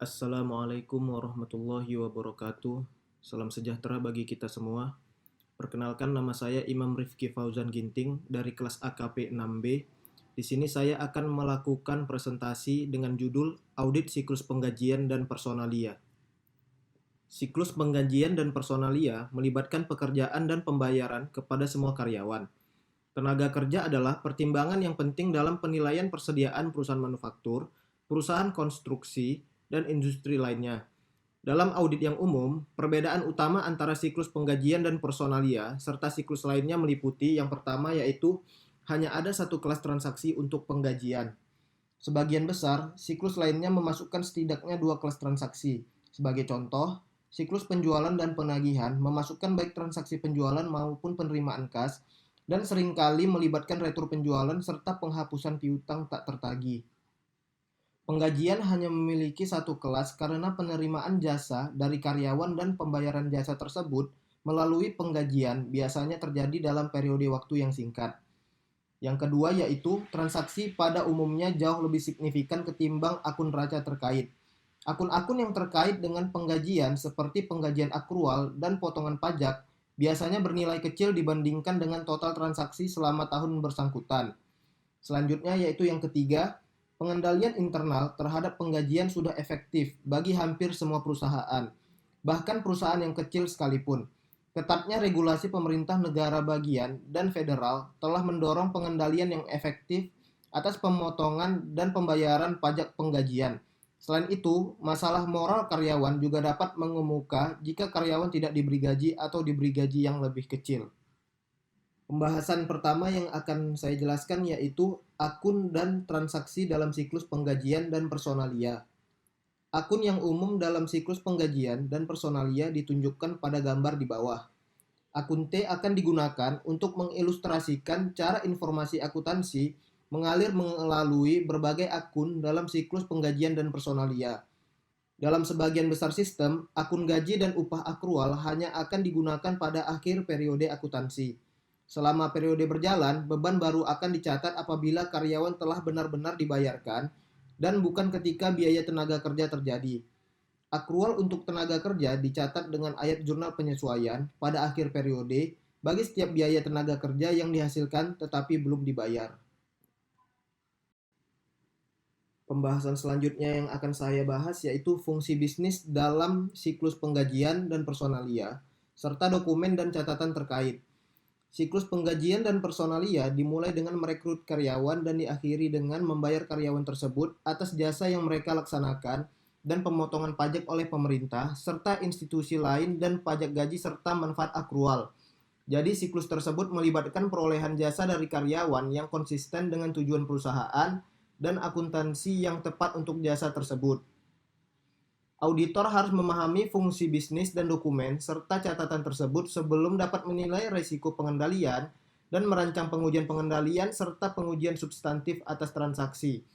Assalamualaikum warahmatullahi wabarakatuh. Salam sejahtera bagi kita semua. Perkenalkan, nama saya Imam Rifki Fauzan Ginting dari kelas AKP 6B. Di sini saya akan melakukan presentasi dengan judul Audit Siklus Penggajian dan Personalia. Siklus penggajian dan personalia melibatkan pekerjaan dan pembayaran kepada semua karyawan. Tenaga kerja adalah pertimbangan yang penting dalam penilaian persediaan perusahaan manufaktur, perusahaan konstruksi, dan industri lainnya. Dalam audit yang umum, perbedaan utama antara siklus penggajian dan personalia serta siklus lainnya meliputi yang pertama yaitu hanya ada satu kelas transaksi untuk penggajian. Sebagian besar, siklus lainnya memasukkan setidaknya dua kelas transaksi. Sebagai contoh, siklus penjualan dan penagihan memasukkan baik transaksi penjualan maupun penerimaan kas dan seringkali melibatkan retur penjualan serta penghapusan piutang tak tertagih. Penggajian hanya memiliki satu kelas karena penerimaan jasa dari karyawan dan pembayaran jasa tersebut melalui penggajian biasanya terjadi dalam periode waktu yang singkat. Yang kedua yaitu transaksi pada umumnya jauh lebih signifikan ketimbang akun raca terkait. Akun-akun yang terkait dengan penggajian seperti penggajian akrual dan potongan pajak biasanya bernilai kecil dibandingkan dengan total transaksi selama tahun bersangkutan. Selanjutnya yaitu yang ketiga, pengendalian internal terhadap penggajian sudah efektif bagi hampir semua perusahaan, bahkan perusahaan yang kecil sekalipun. Ketatnya regulasi pemerintah negara bagian dan federal telah mendorong pengendalian yang efektif atas pemotongan dan pembayaran pajak penggajian. Selain itu, masalah moral karyawan juga dapat mengemuka jika karyawan tidak diberi gaji atau diberi gaji yang lebih kecil. Pembahasan pertama yang akan saya jelaskan yaitu akun dan transaksi dalam siklus penggajian dan personalia. Akun yang umum dalam siklus penggajian dan personalia ditunjukkan pada gambar di bawah. Akun T akan digunakan untuk mengilustrasikan cara informasi akuntansi mengalir melalui berbagai akun dalam siklus penggajian dan personalia. Dalam sebagian besar sistem, akun gaji dan upah akrual hanya akan digunakan pada akhir periode akuntansi. Selama periode berjalan, beban baru akan dicatat apabila karyawan telah benar-benar dibayarkan dan bukan ketika biaya tenaga kerja terjadi. Akrual untuk tenaga kerja dicatat dengan ayat jurnal penyesuaian pada akhir periode bagi setiap biaya tenaga kerja yang dihasilkan tetapi belum dibayar. Pembahasan selanjutnya yang akan saya bahas yaitu fungsi bisnis dalam siklus penggajian dan personalia, serta dokumen dan catatan terkait. Siklus penggajian dan personalia dimulai dengan merekrut karyawan dan diakhiri dengan membayar karyawan tersebut atas jasa yang mereka laksanakan dan pemotongan pajak oleh pemerintah serta institusi lain dan pajak gaji serta manfaat akrual. Jadi siklus tersebut melibatkan perolehan jasa dari karyawan yang konsisten dengan tujuan perusahaan dan akuntansi yang tepat untuk jasa tersebut. Auditor harus memahami fungsi bisnis dan dokumen serta catatan tersebut sebelum dapat menilai risiko pengendalian dan merancang pengujian pengendalian serta pengujian substantif atas transaksi.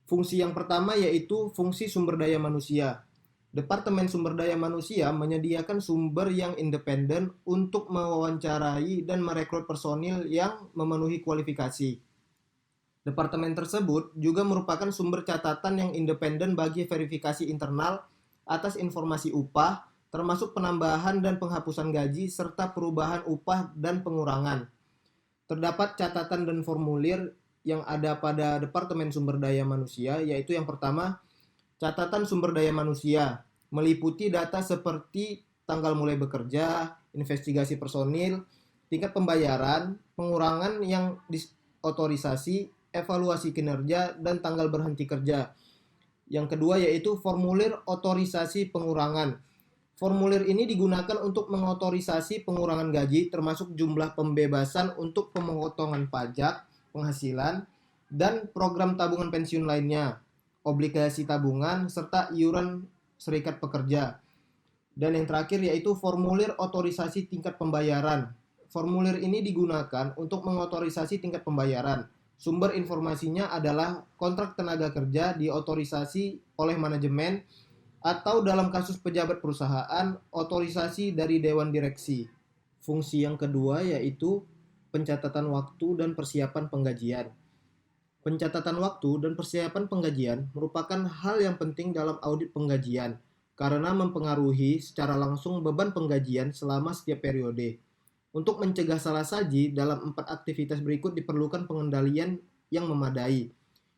Fungsi yang pertama yaitu fungsi sumber daya manusia. Departemen Sumber Daya Manusia menyediakan sumber yang independen untuk mewawancarai dan merekrut personil yang memenuhi kualifikasi. Departemen tersebut juga merupakan sumber catatan yang independen bagi verifikasi internal atas informasi upah, termasuk penambahan dan penghapusan gaji, serta perubahan upah dan pengurangan. Terdapat catatan dan formulir yang ada pada Departemen Sumber Daya Manusia, yaitu yang pertama, catatan sumber daya manusia, meliputi data seperti tanggal mulai bekerja, investigasi personil, tingkat pembayaran, pengurangan yang disotorisasi, evaluasi kinerja, dan tanggal berhenti kerja. Yang kedua yaitu formulir otorisasi pengurangan. Formulir ini digunakan untuk mengotorisasi pengurangan gaji termasuk jumlah pembebasan untuk pemotongan pajak, penghasilan, dan program tabungan pensiun lainnya, obligasi tabungan, serta iuran serikat pekerja. Dan yang terakhir yaitu formulir otorisasi tingkat pembayaran. Formulir ini digunakan untuk mengotorisasi tingkat pembayaran. Sumber informasinya adalah kontrak tenaga kerja diotorisasi oleh manajemen atau dalam kasus pejabat perusahaan, otorisasi dari Dewan Direksi. Fungsi yang kedua yaitu pencatatan waktu dan persiapan penggajian. Pencatatan waktu dan persiapan penggajian merupakan hal yang penting dalam audit penggajian karena mempengaruhi secara langsung beban penggajian selama setiap periode. Untuk mencegah salah saji dalam 4 aktivitas berikut diperlukan pengendalian yang memadai.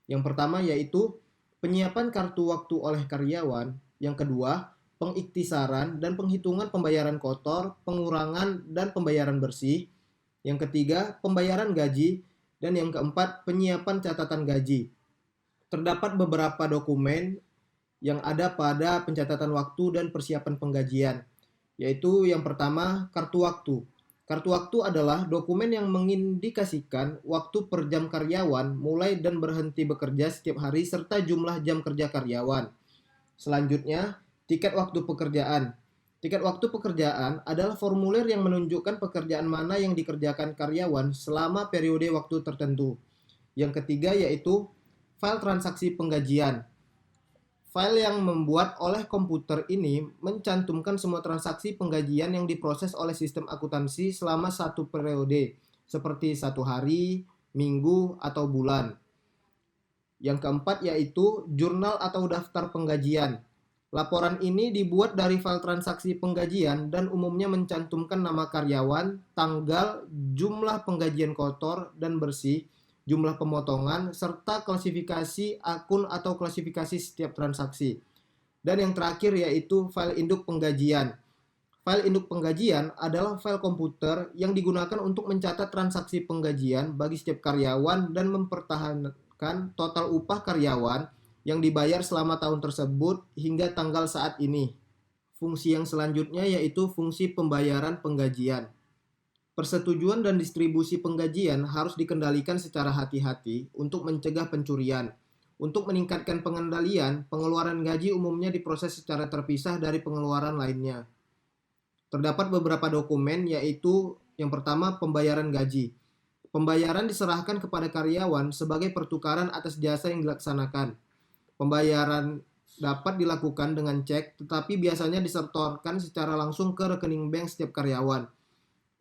Yang pertama yaitu penyiapan kartu waktu oleh karyawan. Yang kedua, pengiktisaran dan penghitungan pembayaran kotor, pengurangan dan pembayaran bersih. Yang ketiga, pembayaran gaji. Dan yang keempat, penyiapan catatan gaji. Terdapat beberapa dokumen yang ada pada pencatatan waktu dan persiapan penggajian, yaitu yang pertama, kartu waktu. Kartu waktu adalah dokumen yang mengindikasikan waktu per jam karyawan mulai dan berhenti bekerja setiap hari serta jumlah jam kerja karyawan. Selanjutnya, tiket waktu pekerjaan. Tiket waktu pekerjaan adalah formulir yang menunjukkan pekerjaan mana yang dikerjakan karyawan selama periode waktu tertentu. Yang ketiga yaitu file transaksi penggajian. File yang membuat oleh komputer ini mencantumkan semua transaksi penggajian yang diproses oleh sistem akuntansi selama satu periode, seperti satu hari, minggu, atau bulan. Yang keempat yaitu jurnal atau daftar penggajian. Laporan ini dibuat dari file transaksi penggajian dan umumnya mencantumkan nama karyawan, tanggal, jumlah penggajian kotor dan bersih, jumlah pemotongan, serta klasifikasi akun atau klasifikasi setiap transaksi. Dan yang terakhir yaitu file induk penggajian. File induk penggajian adalah file komputer yang digunakan untuk mencatat transaksi penggajian bagi setiap karyawan dan mempertahankan total upah karyawan yang dibayar selama tahun tersebut hingga tanggal saat ini. Fungsi yang selanjutnya yaitu fungsi pembayaran penggajian. Persetujuan dan distribusi penggajian harus dikendalikan secara hati-hati untuk mencegah pencurian. Untuk meningkatkan pengendalian, pengeluaran gaji umumnya diproses secara terpisah dari pengeluaran lainnya. Terdapat beberapa dokumen yaitu yang pertama pembayaran gaji. Pembayaran diserahkan kepada karyawan sebagai pertukaran atas jasa yang dilaksanakan. Pembayaran dapat dilakukan dengan cek, tetapi biasanya disetorkan secara langsung ke rekening bank setiap karyawan.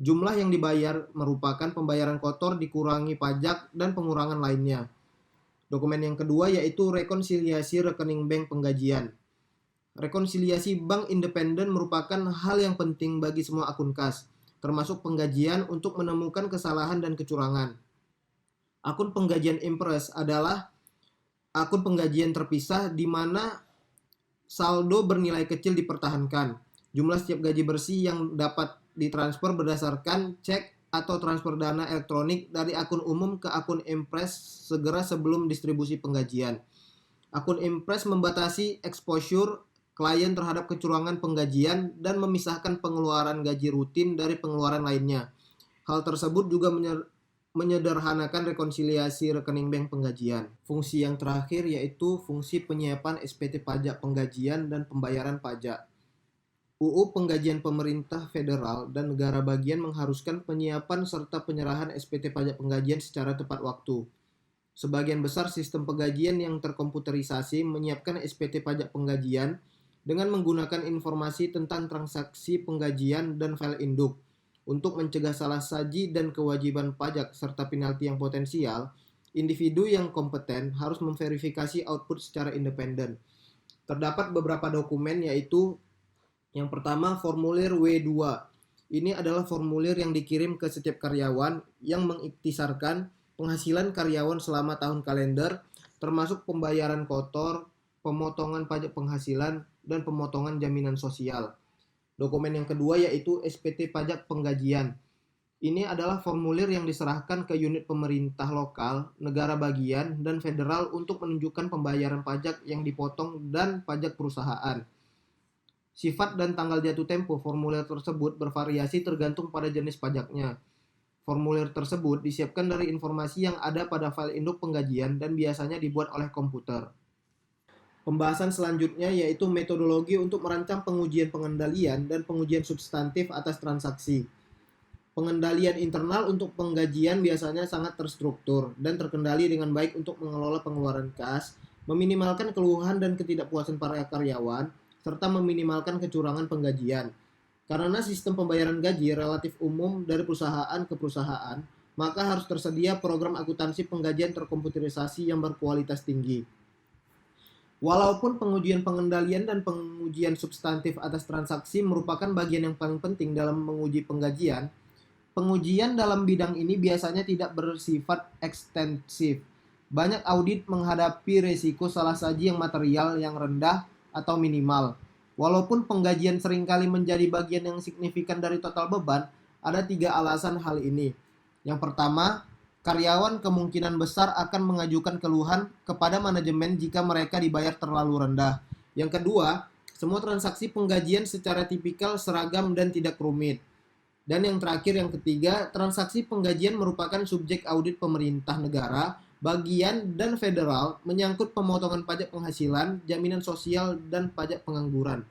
Jumlah yang dibayar merupakan pembayaran kotor dikurangi pajak dan pengurangan lainnya. Dokumen yang kedua yaitu rekonsiliasi rekening bank penggajian. Rekonsiliasi bank independen merupakan hal yang penting bagi semua akun kas, termasuk penggajian untuk menemukan kesalahan dan kecurangan. Akun penggajian Impress adalah akun penggajian terpisah di mana saldo bernilai kecil dipertahankan. Jumlah setiap gaji bersih yang dapat ditransfer berdasarkan cek atau transfer dana elektronik dari akun umum ke akun Impress segera sebelum distribusi penggajian. Akun Impress membatasi exposure klien terhadap kecurangan penggajian dan memisahkan pengeluaran gaji rutin dari pengeluaran lainnya. Hal tersebut juga menyederhanakan rekonsiliasi rekening bank penggajian. Fungsi yang terakhir yaitu fungsi penyiapan SPT pajak penggajian dan pembayaran pajak. UU Penggajian Pemerintah Federal dan negara bagian mengharuskan penyiapan serta penyerahan SPT pajak penggajian secara tepat waktu. Sebagian besar sistem penggajian yang terkomputerisasi menyiapkan SPT pajak penggajian dengan menggunakan informasi tentang transaksi penggajian dan file induk. Untuk mencegah salah saji dan kewajiban pajak serta penalti yang potensial, individu yang kompeten harus memverifikasi output secara independen. Terdapat beberapa dokumen yaitu yang pertama formulir W2. Ini adalah formulir yang dikirim ke setiap karyawan yang mengiktisarkan penghasilan karyawan selama tahun kalender, termasuk pembayaran kotor, pemotongan pajak penghasilan, dan pemotongan jaminan sosial. Dokumen yang kedua yaitu SPT pajak penggajian. Ini adalah formulir yang diserahkan ke unit pemerintah lokal, negara bagian, dan federal untuk menunjukkan pembayaran pajak yang dipotong dan pajak perusahaan. Sifat dan tanggal jatuh tempo formulir tersebut bervariasi tergantung pada jenis pajaknya. Formulir tersebut disiapkan dari informasi yang ada pada file induk penggajian dan biasanya dibuat oleh komputer. Pembahasan selanjutnya yaitu metodologi untuk merancang pengujian pengendalian dan pengujian substantif atas transaksi. Pengendalian internal untuk penggajian biasanya sangat terstruktur dan terkendali dengan baik untuk mengelola pengeluaran kas, meminimalkan keluhan dan ketidakpuasan para karyawan, serta meminimalkan kecurangan penggajian. Karena sistem pembayaran gaji relatif umum dari perusahaan ke perusahaan, maka harus tersedia program akuntansi penggajian terkomputerisasi yang berkualitas tinggi. Walaupun pengujian pengendalian dan pengujian substantif atas transaksi merupakan bagian yang paling penting dalam menguji penggajian, pengujian dalam bidang ini biasanya tidak bersifat ekstensif. Banyak audit menghadapi resiko salah saji yang material yang rendah atau minimal. Walaupun penggajian seringkali menjadi bagian yang signifikan dari total beban, ada 3 alasan hal ini. Yang pertama, karyawan kemungkinan besar akan mengajukan keluhan kepada manajemen jika mereka dibayar terlalu rendah. Yang kedua, semua transaksi penggajian secara tipikal seragam dan tidak rumit. Dan yang terakhir, yang ketiga, transaksi penggajian merupakan subjek audit pemerintah negara, bagian, dan federal, menyangkut pemotongan pajak penghasilan, jaminan sosial, dan pajak pengangguran.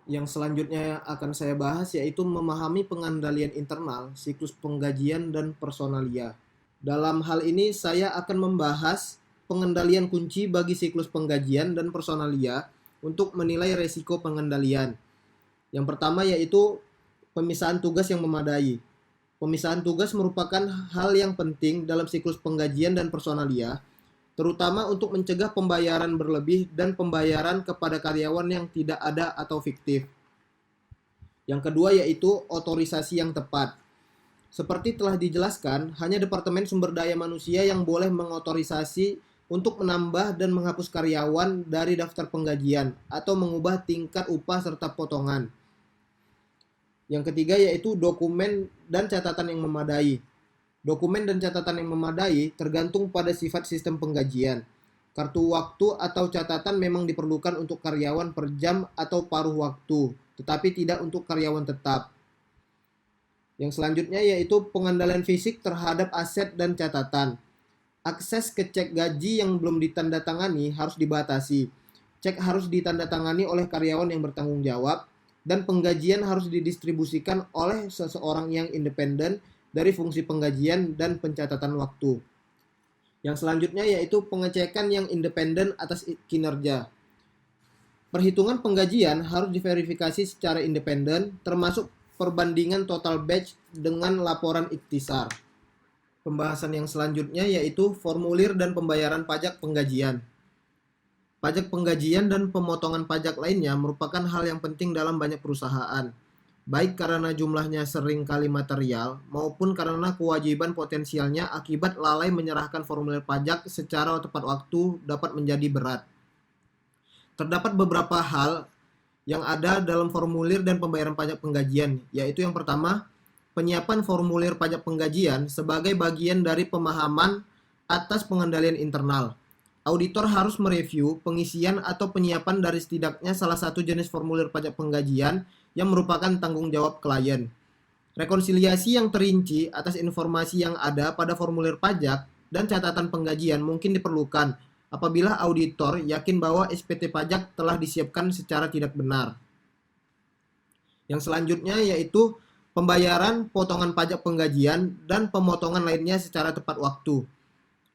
Yang selanjutnya akan saya bahas yaitu memahami pengendalian internal, siklus penggajian, dan personalia. Dalam hal ini saya akan membahas pengendalian kunci bagi siklus penggajian dan personalia untuk menilai resiko pengendalian. Yang pertama yaitu pemisahan tugas yang memadai. Pemisahan tugas merupakan hal yang penting dalam siklus penggajian dan personalia, terutama untuk mencegah pembayaran berlebih dan pembayaran kepada karyawan yang tidak ada atau fiktif. Yang kedua yaitu otorisasi yang tepat. Seperti telah dijelaskan, hanya Departemen Sumber Daya Manusia yang boleh mengotorisasi untuk menambah dan menghapus karyawan dari daftar penggajian atau mengubah tingkat upah serta potongan. Yang ketiga yaitu dokumen dan catatan yang memadai. Dokumen dan catatan yang memadai tergantung pada sifat sistem penggajian. Kartu waktu atau catatan memang diperlukan untuk karyawan per jam atau paruh waktu, tetapi tidak untuk karyawan tetap. Yang selanjutnya yaitu pengendalian fisik terhadap aset dan catatan. Akses ke cek gaji yang belum ditandatangani harus dibatasi. Cek harus ditandatangani oleh karyawan yang bertanggung jawab, dan penggajian harus didistribusikan oleh seseorang yang independen dari fungsi penggajian dan pencatatan waktu. Yang selanjutnya yaitu pengecekan yang independen atas kinerja. Perhitungan penggajian harus diverifikasi secara independen, termasuk perbandingan total batch dengan laporan ikhtisar. Pembahasan yang selanjutnya yaitu formulir dan pembayaran pajak penggajian. Pajak penggajian dan pemotongan pajak lainnya merupakan hal yang penting dalam banyak perusahaan, baik karena jumlahnya sering kali material maupun karena kewajiban potensialnya akibat lalai menyerahkan formulir pajak secara tepat waktu dapat menjadi berat. Terdapat beberapa hal yang ada dalam formulir dan pembayaran pajak penggajian, yaitu yang pertama, penyiapan formulir pajak penggajian sebagai bagian dari pemahaman atas pengendalian internal. Auditor harus mereview pengisian atau penyiapan dari setidaknya salah satu jenis formulir pajak penggajian yang merupakan tanggung jawab klien. Rekonsiliasi yang terinci atas informasi yang ada pada formulir pajak dan catatan penggajian mungkin diperlukan apabila auditor yakin bahwa SPT pajak telah disiapkan secara tidak benar. Yang selanjutnya yaitu pembayaran potongan pajak penggajian dan pemotongan lainnya secara tepat waktu.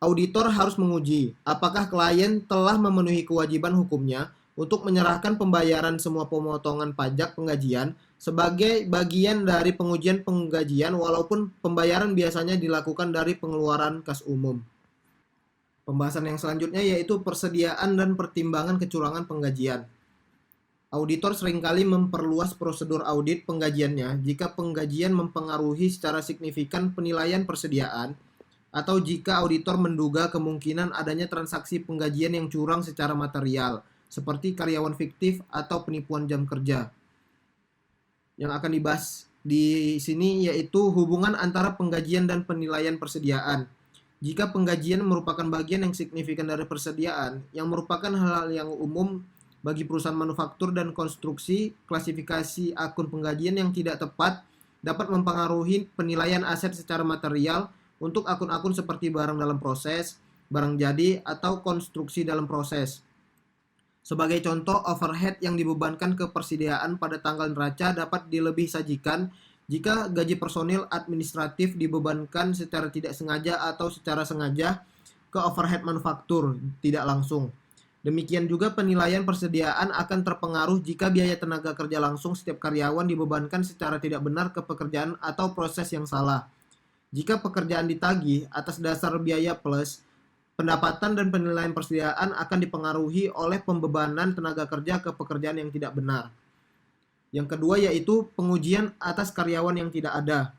Auditor harus menguji apakah klien telah memenuhi kewajiban hukumnya untuk menyerahkan pembayaran semua pemotongan pajak penggajian sebagai bagian dari pengujian penggajian walaupun pembayaran biasanya dilakukan dari pengeluaran kas umum. Pembahasan yang selanjutnya yaitu persediaan dan pertimbangan kecurangan penggajian. Auditor seringkali memperluas prosedur audit penggajiannya jika penggajian mempengaruhi secara signifikan penilaian persediaan atau jika auditor menduga kemungkinan adanya transaksi penggajian yang curang secara material, seperti karyawan fiktif atau penipuan jam kerja. Yang akan dibahas di sini yaitu hubungan antara penggajian dan penilaian persediaan. Jika penggajian merupakan bagian yang signifikan dari persediaan, yang merupakan hal yang umum bagi perusahaan manufaktur dan konstruksi, klasifikasi akun penggajian yang tidak tepat dapat mempengaruhi penilaian aset secara material untuk akun-akun seperti barang dalam proses, barang jadi, atau konstruksi dalam proses. Sebagai contoh, overhead yang dibebankan ke persediaan pada tanggal neraca dapat dilebih sajikan jika gaji personil administratif dibebankan secara tidak sengaja atau secara sengaja ke overhead manufaktur tidak langsung. Demikian juga penilaian persediaan akan terpengaruh jika biaya tenaga kerja langsung setiap karyawan dibebankan secara tidak benar ke pekerjaan atau proses yang salah. Jika pekerjaan ditagih atas dasar biaya plus, pendapatan dan penilaian persediaan akan dipengaruhi oleh pembebanan tenaga kerja ke pekerjaan yang tidak benar. Yang kedua yaitu pengujian atas karyawan yang tidak ada.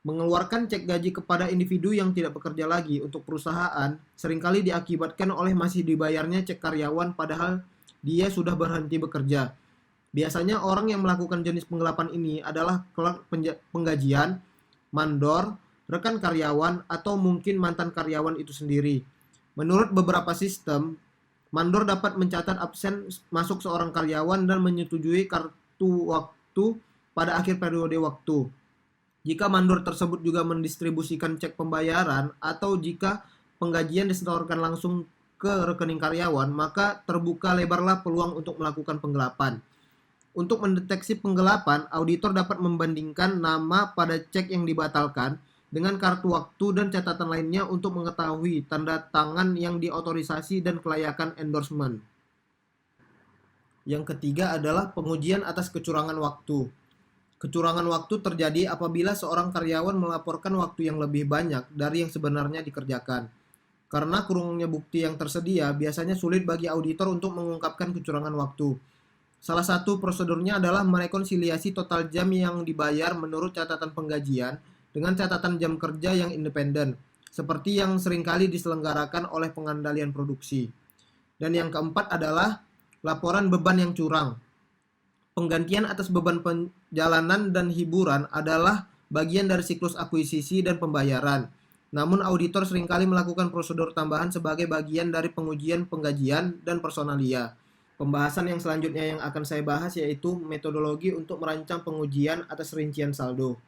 Mengeluarkan cek gaji kepada individu yang tidak bekerja lagi untuk perusahaan seringkali diakibatkan oleh masih dibayarnya cek karyawan padahal dia sudah berhenti bekerja. Biasanya orang yang melakukan jenis penggelapan ini adalah clerk penggajian, mandor, rekan karyawan, atau mungkin mantan karyawan itu sendiri. Menurut beberapa sistem, mandor dapat mencatat absen masuk seorang karyawan dan menyetujui kartu waktu pada akhir periode waktu. Jika mandor tersebut juga mendistribusikan cek pembayaran atau jika penggajian disetorkan langsung ke rekening karyawan, maka terbuka lebarlah peluang untuk melakukan penggelapan. Untuk mendeteksi penggelapan, auditor dapat membandingkan nama pada cek yang dibatalkan dengan kartu waktu dan catatan lainnya untuk mengetahui tanda tangan yang diotorisasi dan kelayakan endorsement. Yang ketiga adalah pengujian atas kecurangan waktu. Kecurangan waktu terjadi apabila seorang karyawan melaporkan waktu yang lebih banyak dari yang sebenarnya dikerjakan. Karena kurangnya bukti yang tersedia, biasanya sulit bagi auditor untuk mengungkapkan kecurangan waktu. Salah satu prosedurnya adalah merekonsiliasi total jam yang dibayar menurut catatan penggajian dengan catatan jam kerja yang independen, seperti yang seringkali diselenggarakan oleh pengendalian produksi. Dan yang keempat adalah laporan beban yang curang. Penggantian atas beban perjalanan dan hiburan adalah bagian dari siklus akuisisi dan pembayaran. Namun auditor seringkali melakukan prosedur tambahan sebagai bagian dari pengujian penggajian dan personalia. Pembahasan yang selanjutnya yang akan saya bahas yaitu metodologi untuk merancang pengujian atas rincian saldo.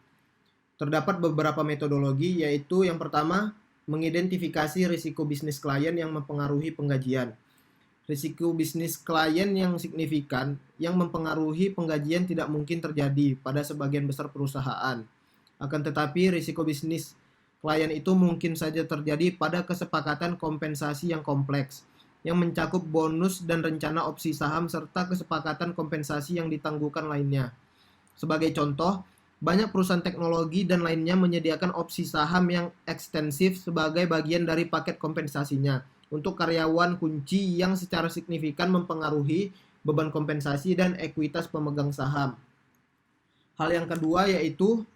Terdapat beberapa metodologi yaitu yang pertama, mengidentifikasi risiko bisnis klien yang mempengaruhi penggajian. Risiko bisnis klien yang signifikan yang mempengaruhi penggajian tidak mungkin terjadi pada sebagian besar perusahaan. Akan tetapi, risiko bisnis klien itu mungkin saja terjadi pada kesepakatan kompensasi yang kompleks, yang mencakup bonus dan rencana opsi saham serta kesepakatan kompensasi yang ditangguhkan lainnya. Sebagai contoh, banyak perusahaan teknologi dan lainnya menyediakan opsi saham yang ekstensif sebagai bagian dari paket kompensasinya untuk karyawan kunci yang secara signifikan mempengaruhi beban kompensasi dan ekuitas pemegang saham. Hal yang kedua yaitu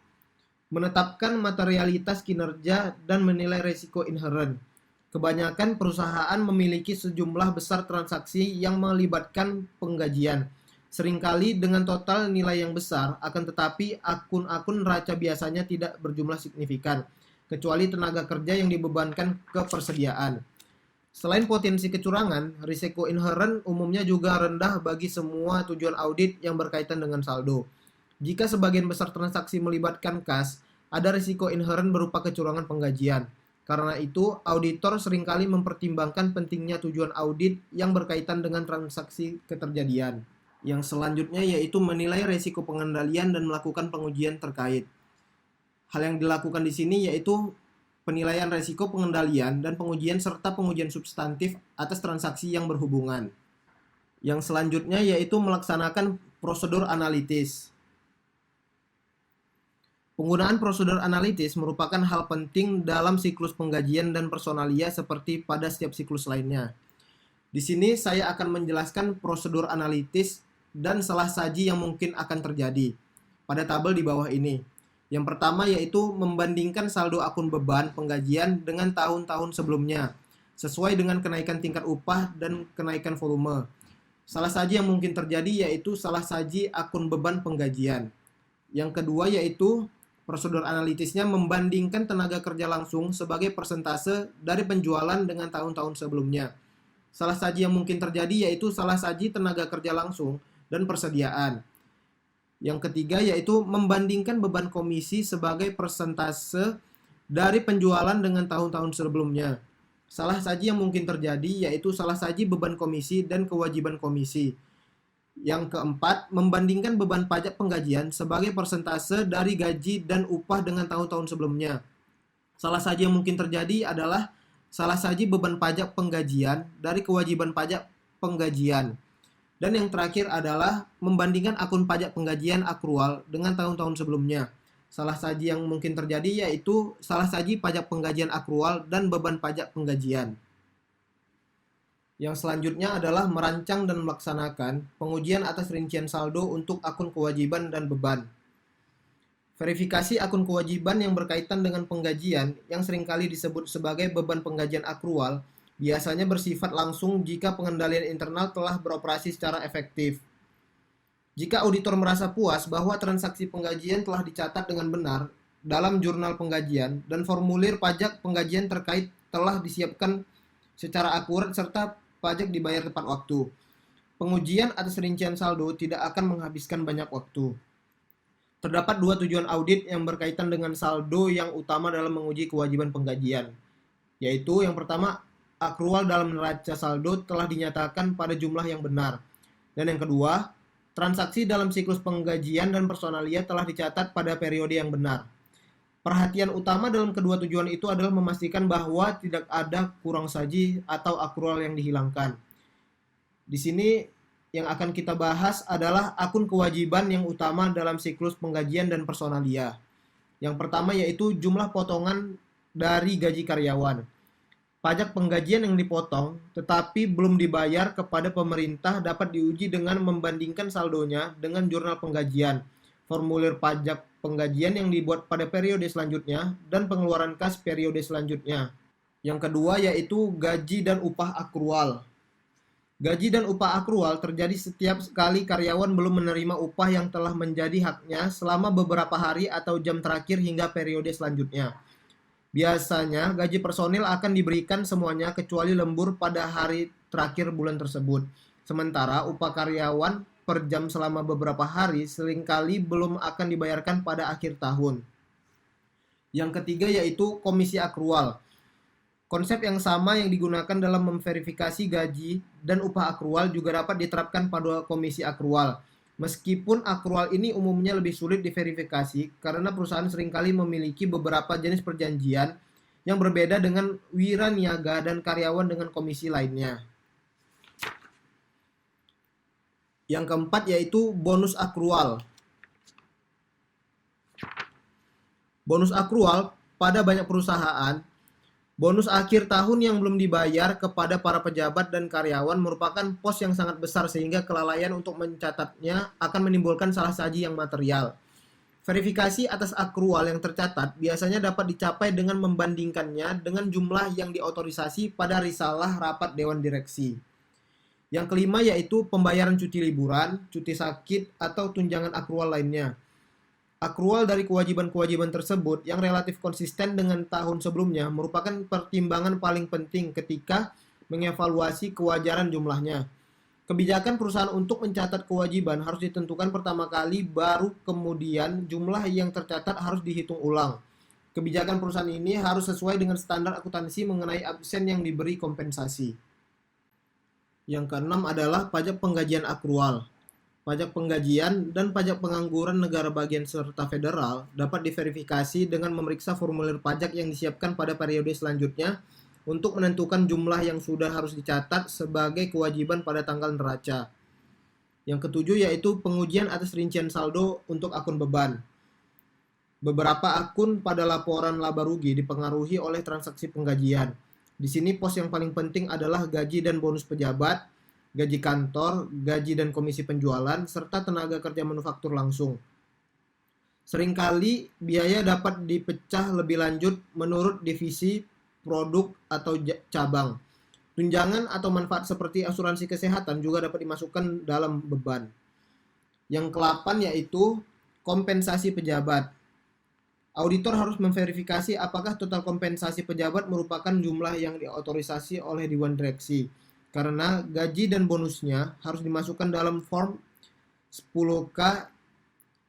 menetapkan materialitas kinerja dan menilai risiko inheren. Kebanyakan perusahaan memiliki sejumlah besar transaksi yang melibatkan penggajian, seringkali dengan total nilai yang besar, akan tetapi akun-akun neraca biasanya tidak berjumlah signifikan, kecuali tenaga kerja yang dibebankan ke persediaan. Selain potensi kecurangan, risiko inheren umumnya juga rendah bagi semua tujuan audit yang berkaitan dengan saldo. Jika sebagian besar transaksi melibatkan kas, ada risiko inheren berupa kecurangan penggajian. Karena itu, auditor seringkali mempertimbangkan pentingnya tujuan audit yang berkaitan dengan transaksi keterjadian. Yang selanjutnya yaitu menilai risiko pengendalian dan melakukan pengujian terkait. Hal yang dilakukan di sini yaitu penilaian risiko pengendalian dan pengujian serta pengujian substantif atas transaksi yang berhubungan. Yang selanjutnya yaitu melaksanakan prosedur analitis. Penggunaan prosedur analitis merupakan hal penting dalam siklus penggajian dan personalia seperti pada setiap siklus lainnya. Di sini saya akan menjelaskan prosedur analitis dan salah saji yang mungkin akan terjadi pada tabel di bawah ini. Yang pertama yaitu membandingkan saldo akun beban penggajian dengan tahun-tahun sebelumnya, sesuai dengan kenaikan tingkat upah dan kenaikan volume. Salah saji yang mungkin terjadi yaitu salah saji akun beban penggajian. Yang kedua yaitu prosedur analitisnya membandingkan tenaga kerja langsung sebagai persentase dari penjualan dengan tahun-tahun sebelumnya. Salah saji yang mungkin terjadi yaitu salah saji tenaga kerja langsung dan persediaan. Yang ketiga yaitu membandingkan beban komisi sebagai persentase dari penjualan dengan tahun-tahun sebelumnya. Salah saji yang mungkin terjadi yaitu salah saji beban komisi dan kewajiban komisi. Yang keempat, membandingkan beban pajak penggajian sebagai persentase dari gaji dan upah dengan tahun-tahun sebelumnya. Salah saji yang mungkin terjadi adalah salah saji beban pajak penggajian dari kewajiban pajak penggajian. Dan yang terakhir adalah membandingkan akun pajak penggajian akrual dengan tahun-tahun sebelumnya. Salah saji yang mungkin terjadi yaitu salah saji pajak penggajian akrual dan beban pajak penggajian. Yang selanjutnya adalah merancang dan melaksanakan pengujian atas rincian saldo untuk akun kewajiban dan beban. Verifikasi akun kewajiban yang berkaitan dengan penggajian yang seringkali disebut sebagai beban penggajian akrual biasanya bersifat langsung jika pengendalian internal telah beroperasi secara efektif. Jika auditor merasa puas bahwa transaksi penggajian telah dicatat dengan benar dalam jurnal penggajian dan formulir pajak penggajian terkait telah disiapkan secara akurat serta pajak dibayar tepat waktu, pengujian atas rincian saldo tidak akan menghabiskan banyak waktu. Terdapat dua tujuan audit yang berkaitan dengan saldo yang utama dalam menguji kewajiban penggajian, yaitu yang pertama, akrual dalam neraca saldo telah dinyatakan pada jumlah yang benar, dan yang kedua, transaksi dalam siklus penggajian dan personalia telah dicatat pada periode yang benar. Perhatian utama dalam kedua tujuan itu adalah memastikan bahwa tidak ada kurang saji atau akrual yang dihilangkan. Di sini yang akan kita bahas adalah akun kewajiban yang utama dalam siklus penggajian dan personalia. Yang pertama yaitu jumlah potongan dari gaji karyawan. Pajak penggajian yang dipotong tetapi belum dibayar kepada pemerintah dapat diuji dengan membandingkan saldonya dengan jurnal penggajian, formulir pajak penggajian yang dibuat pada periode selanjutnya, dan pengeluaran kas periode selanjutnya. Yang kedua yaitu gaji dan upah akrual. Gaji dan upah akrual terjadi setiap kali karyawan belum menerima upah yang telah menjadi haknya selama beberapa hari atau jam terakhir hingga periode selanjutnya. Biasanya gaji personil akan diberikan semuanya kecuali lembur pada hari terakhir bulan tersebut. Sementara upah karyawan per jam selama beberapa hari seringkali belum akan dibayarkan pada akhir tahun. Yang ketiga yaitu komisi akrual. Konsep yang sama yang digunakan dalam memverifikasi gaji dan upah akrual juga dapat diterapkan pada komisi akrual. Meskipun akrual ini umumnya lebih sulit diverifikasi karena perusahaan seringkali memiliki beberapa jenis perjanjian yang berbeda dengan wiraniaga dan karyawan dengan komisi lainnya. Yang keempat yaitu bonus akrual. Bonus akrual pada banyak perusahaan, bonus akhir tahun yang belum dibayar kepada para pejabat dan karyawan merupakan pos yang sangat besar sehingga kelalaian untuk mencatatnya akan menimbulkan salah saji yang material. Verifikasi atas akrual yang tercatat biasanya dapat dicapai dengan membandingkannya dengan jumlah yang diotorisasi pada risalah rapat Dewan Direksi. Yang kelima yaitu pembayaran cuti liburan, cuti sakit, atau tunjangan akrual lainnya. Akrual dari kewajiban-kewajiban tersebut yang relatif konsisten dengan tahun sebelumnya merupakan pertimbangan paling penting ketika mengevaluasi kewajaran jumlahnya. Kebijakan perusahaan untuk mencatat kewajiban harus ditentukan pertama kali, baru kemudian jumlah yang tercatat harus dihitung ulang. Kebijakan perusahaan ini harus sesuai dengan standar akuntansi mengenai absen yang diberi kompensasi. Yang keenam adalah pajak penggajian akrual. Pajak penggajian dan pajak pengangguran negara bagian serta federal dapat diverifikasi dengan memeriksa formulir pajak yang disiapkan pada periode selanjutnya untuk menentukan jumlah yang sudah harus dicatat sebagai kewajiban pada tanggal neraca. Yang ketujuh yaitu pengujian atas rincian saldo untuk akun beban. Beberapa akun pada laporan laba rugi dipengaruhi oleh transaksi penggajian. Di sini pos yang paling penting adalah gaji dan bonus pejabat, gaji kantor, gaji dan komisi penjualan, serta tenaga kerja manufaktur langsung. Seringkali biaya dapat dipecah lebih lanjut menurut divisi, produk, atau cabang. Tunjangan atau manfaat seperti asuransi kesehatan juga dapat dimasukkan dalam beban. Yang ke-8 yaitu kompensasi pejabat. Auditor harus memverifikasi apakah total kompensasi pejabat merupakan jumlah yang diotorisasi oleh Dewan Direksi. Karena gaji dan bonusnya harus dimasukkan dalam form 10K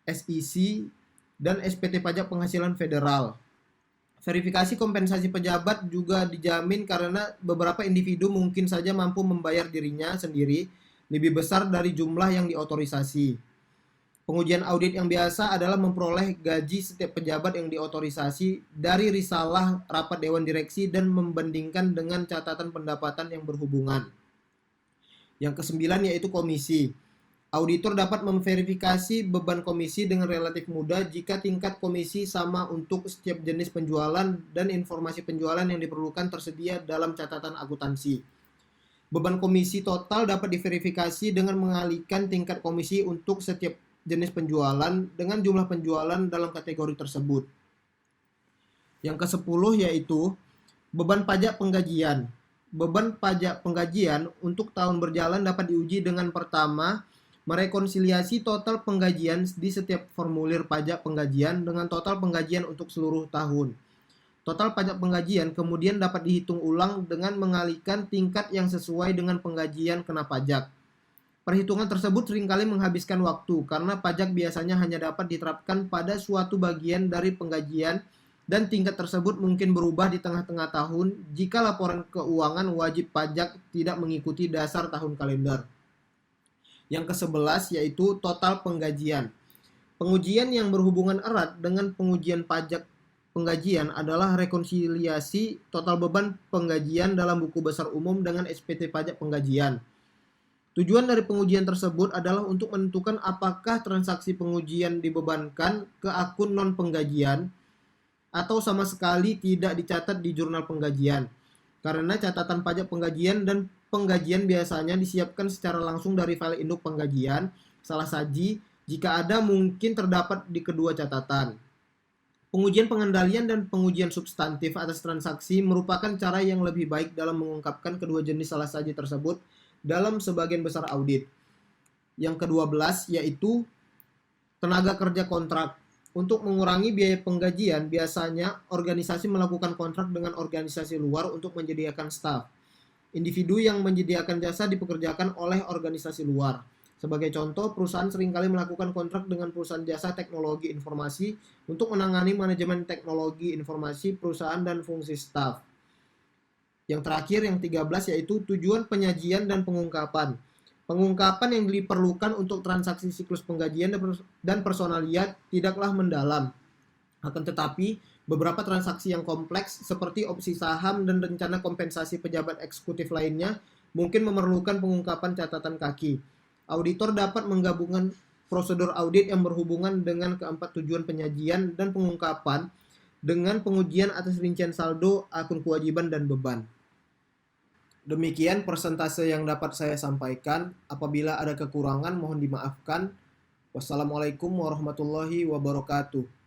SEC dan SPT Pajak Penghasilan Federal. Verifikasi kompensasi pejabat juga dijamin karena beberapa individu mungkin saja mampu membayar dirinya sendiri lebih besar dari jumlah yang diotorisasi. Pengujian audit yang biasa adalah memperoleh gaji setiap pejabat yang diotorisasi dari risalah rapat Dewan Direksi dan membandingkan dengan catatan pendapatan yang berhubungan. Yang ke-9 yaitu komisi. Auditor dapat memverifikasi beban komisi dengan relatif mudah jika tingkat komisi sama untuk setiap jenis penjualan dan informasi penjualan yang diperlukan tersedia dalam catatan akuntansi. Beban komisi total dapat diverifikasi dengan mengalihkan tingkat komisi untuk setiap jenis penjualan dengan jumlah penjualan dalam kategori tersebut. Yang ke-10 yaitu beban pajak penggajian. Beban pajak penggajian untuk tahun berjalan dapat diuji dengan pertama, merekonsiliasi total penggajian di setiap formulir pajak penggajian dengan total penggajian untuk seluruh tahun. Total pajak penggajian kemudian dapat dihitung ulang dengan mengalihkan tingkat yang sesuai dengan penggajian kena pajak. Perhitungan tersebut seringkali menghabiskan waktu karena pajak biasanya hanya dapat diterapkan pada suatu bagian dari penggajian dan tingkat tersebut mungkin berubah di tengah-tengah tahun jika laporan keuangan wajib pajak tidak mengikuti dasar tahun kalender. Yang ke-11 yaitu total penggajian. Pengujian yang berhubungan erat dengan pengujian pajak penggajian adalah rekonsiliasi total beban penggajian dalam buku besar umum dengan SPT pajak penggajian. Tujuan dari pengujian tersebut adalah untuk menentukan apakah transaksi pengujian dibebankan ke akun non-penggajian atau sama sekali tidak dicatat di jurnal penggajian. Karena catatan pajak penggajian dan penggajian biasanya disiapkan secara langsung dari file induk penggajian, salah saji jika ada mungkin terdapat di kedua catatan. Pengujian pengendalian dan pengujian substantif atas transaksi merupakan cara yang lebih baik dalam mengungkapkan kedua jenis salah saji tersebut dalam sebagian besar audit. Yang ke-12 yaitu tenaga kerja kontrak. Untuk mengurangi biaya penggajian, biasanya organisasi melakukan kontrak dengan organisasi luar untuk menyediakan staf. Individu yang menyediakan jasa dipekerjakan oleh organisasi luar. Sebagai contoh, perusahaan seringkali melakukan kontrak dengan perusahaan jasa teknologi informasi untuk menangani manajemen teknologi informasi perusahaan dan fungsi staf. Yang terakhir, yang 13, yaitu tujuan penyajian dan pengungkapan. Pengungkapan yang diperlukan untuk transaksi siklus penggajian dan personalia tidaklah mendalam. Akan tetapi, beberapa transaksi yang kompleks seperti opsi saham dan rencana kompensasi pejabat eksekutif lainnya mungkin memerlukan pengungkapan catatan kaki. Auditor dapat menggabungkan prosedur audit yang berhubungan dengan keempat tujuan penyajian dan pengungkapan dengan pengujian atas rincian saldo, akun kewajiban, dan beban. Demikian persentase yang dapat saya sampaikan. Apabila ada kekurangan mohon dimaafkan. Wassalamualaikum warahmatullahi wabarakatuh.